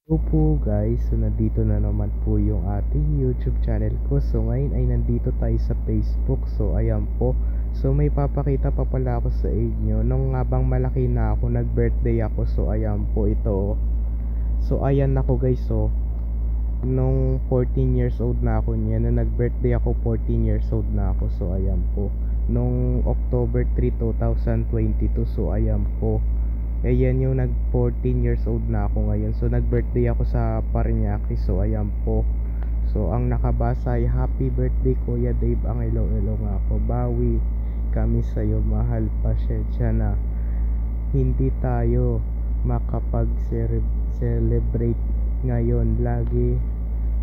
Hello po guys, so nandito na naman po yung ating YouTube channel ko. So ngayon ay nandito tayo sa Facebook. So ayan po. So may papakita pa pala ako sa inyo. Nung habang malaki na ako, nag-birthday ako. So ayan po ito. So ayan ako guys. So nung 14 years old na ako niya. Nung nag-birthday ako, 14 years old na ako. So ayan po. Nung October 3, 2022. So ayan po. Ayan yung nag 14 years old na ako ngayon. So nag-birthday ako sa Parañaque. So ayan po. So ang nakabasa ay happy birthday Kuya Dave, ang ilo-ilo nga ako. Bawi kami sa'yo, mahal, pasensya na hindi tayo makapag-celebrate ngayon. Lagi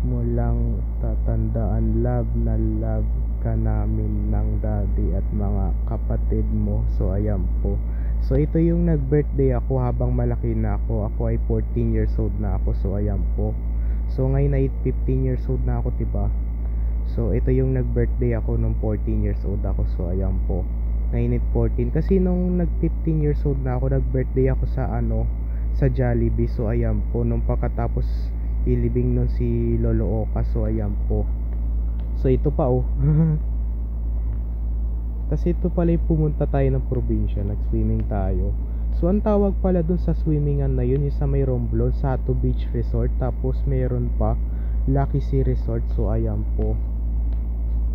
mo lang tatandaan, love na love ka namin ng daddy at mga kapatid mo. So ayan po. So ito yung nag-birthday ako habang malaki na ako. Ako ay 14 years old na ako. So ayan po. So ngayon ay 15 years old na ako, diba? So ito yung nag-birthday ako nung 14 years old ako. So ayan po. Ngayon ay 14. Kasi nung nag 15 years old na ako, nag-birthday ako sa sa Jollibee. So ayan po. Nung pagkatapos ilibing nun si Lolo Oka. So ayan po. So ito pa oh. Kasi ito pala yung pumunta tayo ng probinsya, nag-swimming tayo. So ang tawag pala dun sa swimmingan na yun, yung sa may Romblon, Sato Beach Resort. Tapos meron pa Lucky Sea Resort. So ayan po.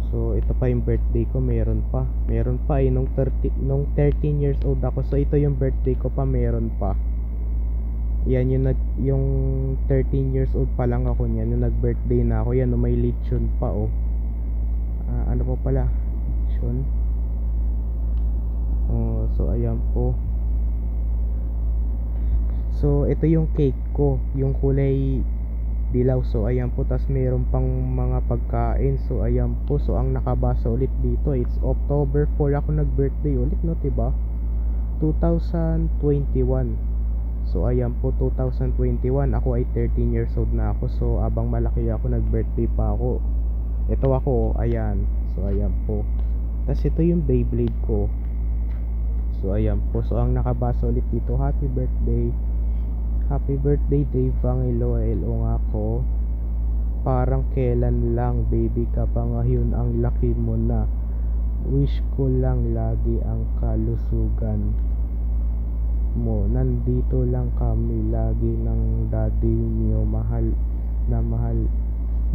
So ito pa yung birthday ko, meron pa nung 13 years old ako. So ito yung birthday ko pa, meron pa. Yan yung 13 years old pa lang ako niyan, yung nag-birthday na ako. Yan, may lechon pa oh. Ano pa pala? Lechon. So ayan po. So ito yung cake ko, yung kulay dilaw. So ayan po, tas mayroon pang mga pagkain. So ayan po. So ang nakabasa ulit dito, it's October 4 ako nag-birthday ulit, no, diba? 2021. So ayan po, 2021 ako ay 13 years old na ako. So abang malaki ako, nag-birthday pa ako. Ito ako, ayan. So ayan po. Tas ito yung Beyblade ko. So ayan po. So ang nakabasa ulit dito, happy birthday Dave, ang ilo-ilo nga ko. Parang kailan lang, baby ka pa ngayon, ang laki mo na. Wish ko lang lagi ang kalusugan mo. Nandito lang kami lagi ng daddy niyo. Mahal na mahal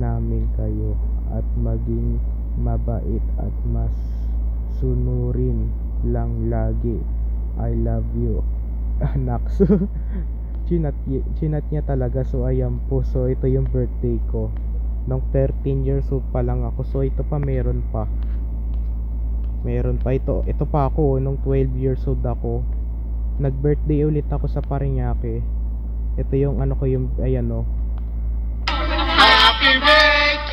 namin kayo. At maging mabait at mas sunurin lang lagi. I love you, anak. So chinat niya talaga. So ayan po. So ito yung birthday ko nung 13 years old pa lang ako. So ito pa, meron pa ito pa ako nung 12 years old ako. Nag-birthday ulit ako sa Parañaque. Ito yung ano ko, yung ayan oh. Happy birthday.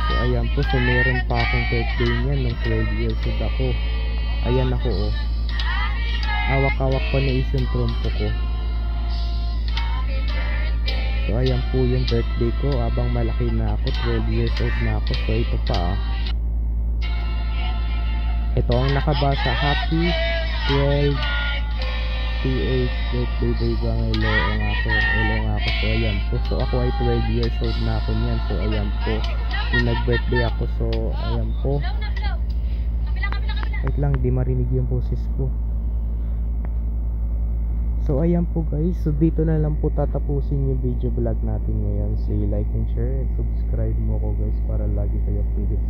So ayan po. So meron pa akong birthday niyan nung 12 years old ako. Ayan ako oh. Awak-awak pa na isang trompo ko. So ayan po yung birthday ko abang malaki na ako, 12 years old na ako. So ito pa ito ang nakabasa, happy 12 PH birthday Dave, ang ilo nga ako. So ayan po. So ako ay 12 years old na ako niyan. So ayan po, yung nag-birthday ako. So ayan po. Wait lang, di marinig yung boses ko. So ayan po guys, so dito na lang po tatapusin yung video vlog natin ngayon. So like and share and subscribe mo ko guys, para lagi kayo updated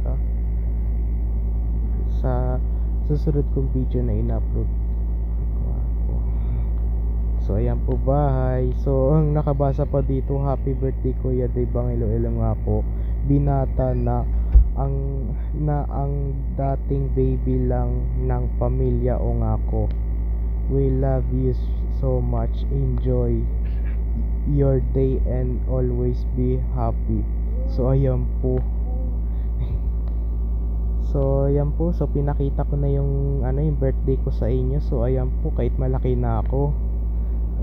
sa susunod kong video na in-upload. So ayan po, bye. So ang nakabasa pa dito, happy birthday Kuya Dave, ang ilo-ilo nga po. Binata na ang dating baby lang ng pamilya o nga ko. We love you so much. Enjoy your day and always be happy. So ayan po. So ayan po. So pinakita ko na yung yung birthday ko sa inyo. So ayan po, kahit malaki na ako.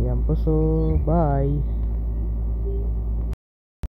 Ayan po. So bye.